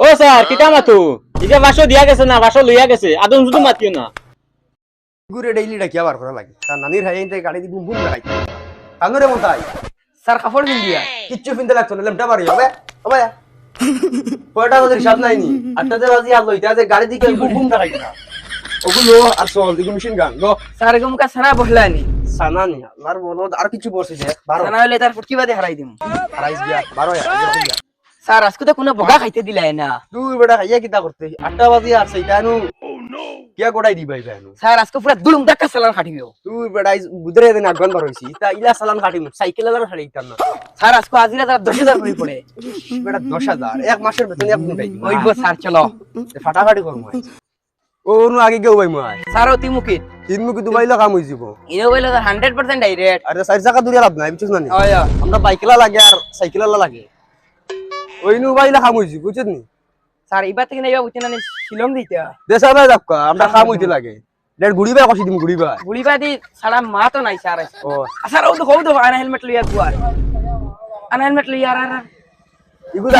ও sir কিটা Matthew ইটা বাসো দিয়া গেছে না বাসো লইয়া গেছে আদম শুধু মাতিও না গুরে ডেইলি ডাকিয়া বার করা লাগে তার নানির হাই ইনতে গাড়ি দি বুম বুম লাগাই কানুরে মতাই স্যার কাপড় পিন্দিয়া কিচ্ছু ফিনতে লাগতো না লেমটা মারি হবে হবে কয়টা বাজে হিসাব নাইনি 8টা বাজে আর লইতা যে গাড়ি দিকে বুম বুম লাগাই না ওগুলো আর সল দিকে মেশিন গান গো স্যার এরকম কা সানা বহলানি সানানি আল্লাহর বলো আর কিছু বলছে যে 12 সানা হইলে তার ফুটকি বাদে হারাই দিম রাইস গিয়া 12 স্যার আজকে তো কোনো বগা খাইতে দিলাই না তুই বেটা খাইয়া কিতা করতে 8টা বাজে আর সেইটানু কিয়া গোড়াই দিবাই ভাইনু স্যার আজকে পুরা দুলুম ডাক্কা সালান খাটিও তুই বেটা বুদরে দিন আগন বার হইছি তা ইলা সালান কাটিম সাইকেল আলার ছাড়ি ইতার না স্যার আজকে আজিরা তার 10,000 করে পড়ে বেটা 10,000 এক মাসের বেতন এক দিন পাইছি ওইব স্যার চলো ফাটাফাটি করম ও নু আগে কেউ ভাই মই স্যার অতি মুকিত তিন মুকি দুবাইলা কাম হই যাব ইনো বইলো 100% ডাইরেক্ট আরে চার চাকা দুরিয়া লাভ নাই বুঝছ না নি হয় আমরা বাইকেলা লাগে আর সাইকেলা লাগে ওই নু বাইলা কাম হইছি বুঝছ নি স্যার ইবা থেকে নাইবা বুঝছেন না শিলং দিতা দেশা ভাই যাক্কা আমরা কাম হইতে লাগে ডের গুড়ি ভাই কষি দিম গুড়ি ভাই গুলিবা দি সারা মা তো নাই স্যার ও স্যার ও তো হউ তো আনা হেলমেট লইয়া গুয়ার আনা হেলমেট লইয়া আর ইগুলা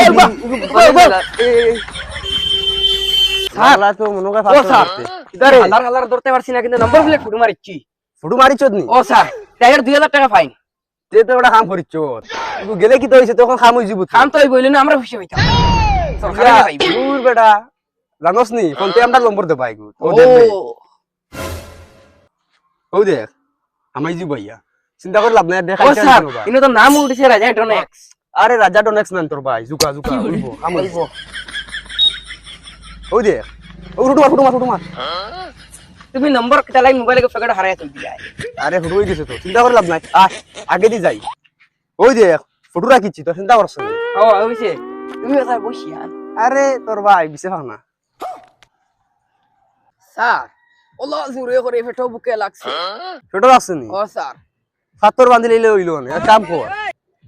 সালা তো মনোকা ও স্যার ফাটা ইদারে হালার হালার ধরতে পারছি না কিন্তু নম্বর প্লেট ফুটু মারিচ্ছি ফুটু মারিছদ নি ও স্যার টায়ার 2000 টাকা ফাইন তে তো ওটা কাম করিছ ইগু গেলে কি তো হইছে তখন কাম হই যাব কাম তো ওই বইলেন আমরা খুশি হইতাম সরকারে পাইব দূর বেটা জানোস নি ফোন তে আমরা নম্বর দে পাইগু ও ও দেখ আমাই জি ভাইয়া চিন্তা করে লাভ নাই দেখা ও স্যার ইনো তো নাম উঠেছে রাজা ডনেক্স আরে রাজা ডনেক্স নাম তোর ভাই জুকা জুকা উইবো কাম হইব ও দেখ ও ফুটু মার তুমি নম্বর কিটা লাই মোবাইলে ফেকাটা হারায় তুই দিলাই আরে ফুটু হই গেছে তো চিন্তা করে লাভ নাই আগে দি যাই ওই দেখ ফুটু রাখিছি তো চিন্তা করছ ও হইছে তুমি স্যার বসিয়া আরে তোর ভাই বিছে ভাগ না স্যার ওলা জুরে করে ফেটো বুকে লাগছে ছোট আছে নি ও স্যার ফাতর বান্ধি লইলে হইলো না এক কাম কর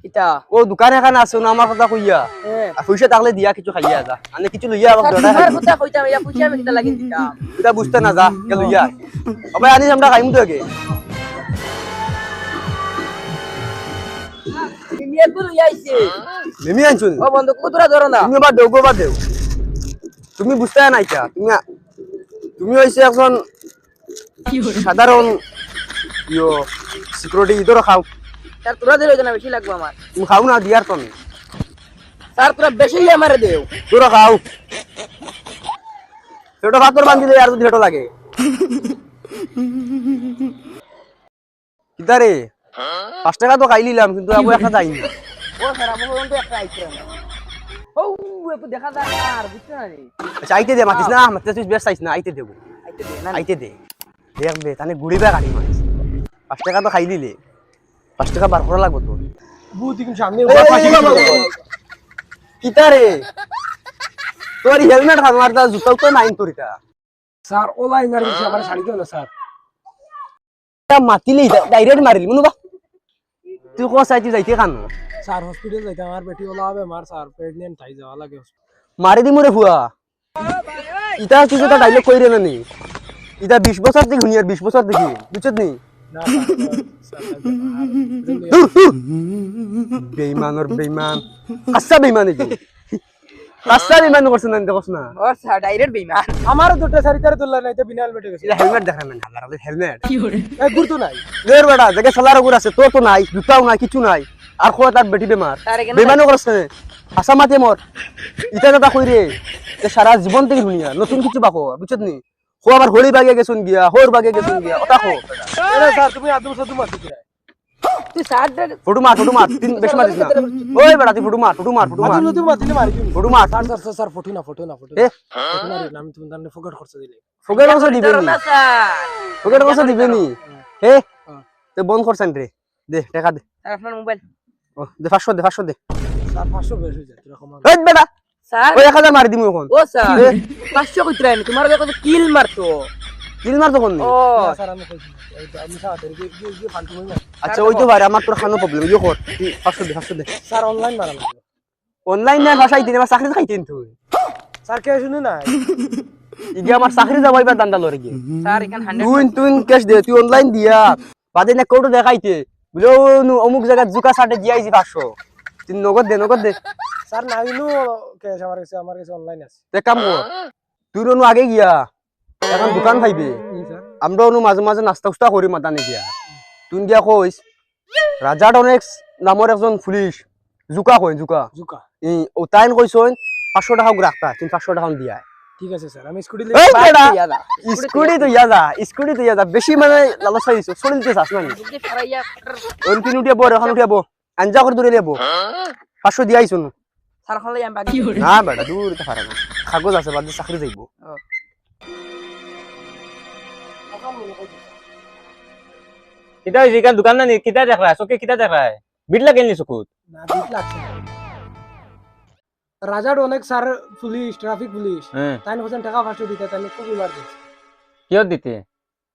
কিটা ও দোকান এখানে আছে না আমার কথা কইয়া আর পয়সা থাকলে দিয়া কিছু খাইয়া যা আনে কিছু লইয়া আমাকে দড়া স্যার কথা কইতাম ইয়া পুছিয়া আমি কিটা লাগি দিতাম এটা বুঝতে না যা কে লইয়া আবার আনি আমরা খাইমু তো আগে তুমি একগুলো আইছে নেমি আনছুন ও বন্ধু কুতুরা ধরো না তুমি বাদ দেও গো বাদ দেও তুমি বুঝতে নাই কা তুমি হইছে একজন সাধারণ ইয়ো সিকিউরিটি ইদর খাও স্যার তোরা দিলে না বেশি লাগবে আমার তুমি খাও না দিয়ার তুমি স্যার তোরা বেশি আমারে দেও তোরা খাও ছোট ফাতর বান্ধিলে আর যদি হেটো লাগে কিদারে 5 টাকা তো খাই নিলাম কিন্তু আবু একটা যাই না ও স্যার আমার বন্ধু একটা আইছে ও একটু দেখা যায় আর বুঝছ না রে আচ্ছা আইতে দে মাতিস না মাতে তুই বেশ চাইছ না আইতে দেব আইতে দে না আইতে দে দেখবে তানে গুড়িবা গাড়ি মারিস 5 টাকা তো খাই দিলে 5 টাকা বার করা লাগবে তো বহুত দিন সামনে কিতারে তোর হেলমেট হামার দা জুতাও তো নাই তোরিটা স্যার ওলাই মারি দিছে আমার শাড়ি কেন স্যার তা মাতিলি ডাইরেক্ট মারিলি মনুবা তুই কোন সাইতে যাইতে কানো স্যার হসপিটাল যাইতে আমার বেটি ওলা হবে মার স্যার প্রেগন্যান্ট থাই যাওয়া লাগে মারি দি মরে ফুয়া ইটা কিছু তো ডাইলগ কইরে না নি ইটা 20 বছর থেকে হুনিয়ার 20 বছর দেখি বুঝছত নি না বেঈমানর বেঈমান কাচ্চা বেঈমান কি কাচ্চা বেঈমান করছ না দেখছ না ও স্যার ডাইরেক্ট বেইমান আমার দুটো শাড়িটারে তুললা নাই তো বিনা হেলমেটে গেছে এটা হেলমেট দেখা না হালার হেলমেট এই গুরতো নাই লের বেটা জায়গা সালার উপর আছে তোর তো নাই জুতাও নাই কিছু নাই আর খোয়া তার বেটি বেমার তার এখানে বেমানও করছ না হাসা মাতে মর ইটা দাদা কই রে যে সারা জীবন থেকে হুনিয়া নতুন কিছু বাকো বুঝছত নি খো আবার হোলি বাগে গেছুন গিয়া হোর বাগে গেছুন গিয়া ওটা খো আরে স্যার তুমি আদম সাদু মারতে কি তুই স্যার ফুটু মার তিন বেশ মারিস না ওই বেটা তুই ফুটু মার আদম নতুন মারতে মারি তুমি ফুটু মার স্যার স্যার স্যার ফটো না এ ফটো মারি নাম তুমি দান্নে ফোকাট করতে দিলে ফোকের অংশ দিবে নি না স্যার ফোকের অংশ দিবে নি হে তে বন্ধ করছেন রে দে টাকা দে স্যার আপনার মোবাইল ও দে 500 দে স্যার 500 বেশি হয়ে যায় এরকম এই বেটা স্যার ওই 1000 মারি দিমু এখন ও স্যার 500 কইতরা নি তোমার কত কিল মারতো কিল মার তখন ও স্যার আমি কইছি আমি সাথে কি ফালতু মারি আচ্ছা ওই তো ভাই আমার তোর খানো প্রবলেম ইও কর 500 দে স্যার অনলাইন মারা লাগবে অনলাইন না ভাষাই দিনে চাকরি খাইতেন তুই স্যার কে শুনে না ইগে আমার চাকরি যাবাইবার দান্দা লরে গিয়ে স্যার এখানে 100 তুই ক্যাশ দে তুই অনলাইন দিয়া বাদে না কোটো দেখাইতে বলে অমুক জায়গা জুকা সাটে দিয়াইছি 500 তুই নগদ দে স্যার নাইনো ক্যাশ আমার কাছে অনলাইন আছে তে কাম কর তুই অনু আগে গিয়া এখন দোকান পাইবে স্যার আমরা অনু মাঝে মাঝে নাস্তা উস্তা করি মাতানি গিয়া তুই গিয়া কইস রাজা ডনেক্স নামৰ একজন পুলিশ জুকা কই জুকা জুকা ও তাইন কইছন 500 টাকা রাখতা 500 টাকা দিয়া ঠিক আছে স্যার আমি স্কুটি এই বেটা ইয়াদা স্কুটি তো ইয়া যা বেশি মানে লালসা দিছ চলি দিতে চাস না বুঝতে ফারাইয়া ওন তিন উঠিয়া বড় এখন উঠিয়া বো আঞ্জা করে দূরে লেবো 500 দিয়া আইছন স্যার খালে আমি বাকি না বেটা দূর তো পারে না কাগজ আছে বাদ চাকরি যাইব কিতা হইছে কাল দোকান না নি কিতা দেখ রা চকে কিতা দেখ রা বিট লাগেল নি চকুত না দিক লাগছে রাজার অনেক স্যার পুলিশ ট্রাফিক পুলিশ হ্যাঁ তাই হোসেন টাকা ফাঁসে দিতে তাই খুব মার দিচ্ছে কিয় দিতে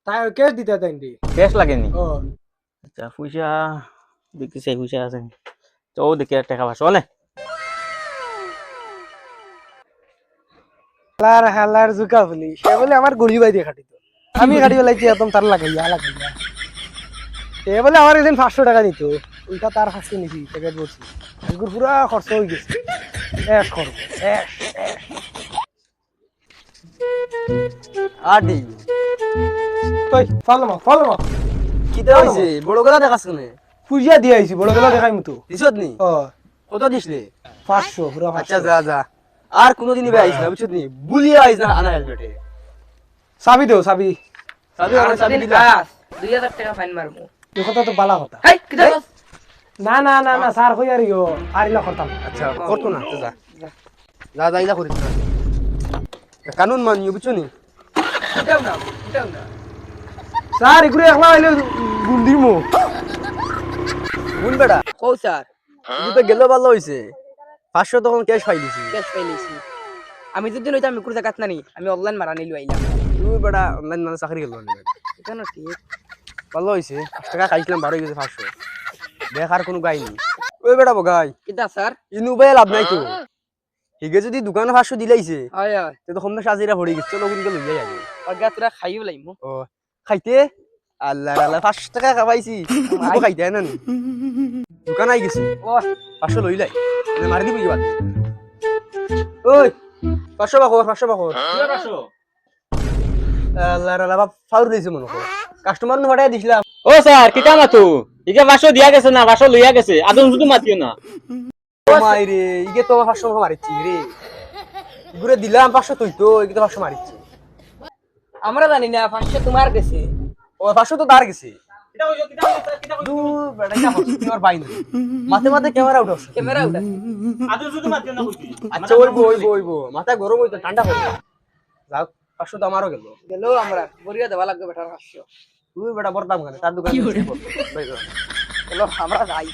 তাই কেস দিতে তাই দি কেস লাগেনি ও আচ্ছা পয়সা দেখতে চাই পয়সা আছে তো দেখে টাকা পাস অনে হালার জুকা পুলিশ সে বলে আমার গড়ি বাই দিয়ে খাটিত আমি খাটি বেলাইছি একদম তার লাগাইয়া সে বলে আমার একদিন 500 টাকা দিত ওইটা তার হাসতে নিছি প্যাকেট বলছি আজগুর পুরা খরচ হয়ে গেছে এক করবো আডি তুই ফলো মা কিতা হইছে বড় গলা দেখাছ কোনে পুজিয়া দিয়ে আইছি বড় গেলা দেখাই মতো দিছত নি ও কত দিছলে 500 পুরা আচ্ছা যা যা আর কোনদিন বে আইছ না বুঝছত নি বুলিয়া আইছ না আনা হেলমেটে চাবি দেও চাবি সাবি আর সাবি দিলা 2000 টাকা ফাইন মারবো এই কথা তো বালা কথা হেই কিটা না স্যার কই আর ইয়ো আরিলা করতাম আচ্ছা করতো না যা যা যা ইলা করিস না কানুন মানিও বুঝছো নি উঠাও না স্যার এগুলো একলা আইলে গুন্দির মো বুন বেড়া কও স্যার তুই তো গেল ভালো হইছে 500 তখন ক্যাশ পাই দিছি ক্যাশ পাইলেছি আমি যদি নইতাম আমি কোন জায়গাত নানি আমি অনলাইন মারা নিলু আইলাম তুই বেড়া অনলাইন মানে চাকরি গেল না কেন ঠিক ভালো হইছে 5 টাকা খাইছিলাম 12 গেছে 500 দেখ আর কোনো গাই নি ওই বেড়া বগাই কিটা স্যার ইনু ভাই লাভ নাই তো হিগে যদি দোকানে 500 দিলাইছে হয় তে তো কমনা সাজিরা ভরি গেছে চলো কোনকে লই যাই আগে অগা তোরা খাইও লাইমু ও খাইতে আল্লাহ আল্লাহ 5 টাকা খাবাইছি তো খাইতে না নি দোকান আই গেছে ও 500 লই লাই মারি দিবি কি বাদ ওই 500 বাকর 500 বাকর কিয় পাসো আল্লাহ আল্লাহ বাপ ফাউর দিছে মনে কর কাস্টমার নো ফাটাই দিছিলাম ও স্যার কিতা মাতু ইকে বাসো দিয়া গেছে না বাসো লইয়া গেছে আদম শুধু মাতিও না ও মাই রে ইগে তো 500 মারিছি রে ঘুরে দিলাম 500 তুই তো ইগে তো 500 মারিছি আমরা জানি না 500 তোমার কাছে ও 500 তো দাঁড় গেছে কিতা হইছো কিতা হইছো স্যার কিতা দু বেটা কি হচ্ছে তোমার বাইন মাথে মাথে ক্যামেরা উঠাস ক্যামেরা উঠাছি আদম শুধু মাতিও না বুঝি আচ্ছা ওইবো মাথা গরম হইতো ঠান্ডা হইতো যাও 500 তো আমারও গেল গেল আমরা বরিয়া দেওয়া লাগবে বেটার 500 তুই বেটা বড় দাম কেন তার দোকানে চলো আমরা যাই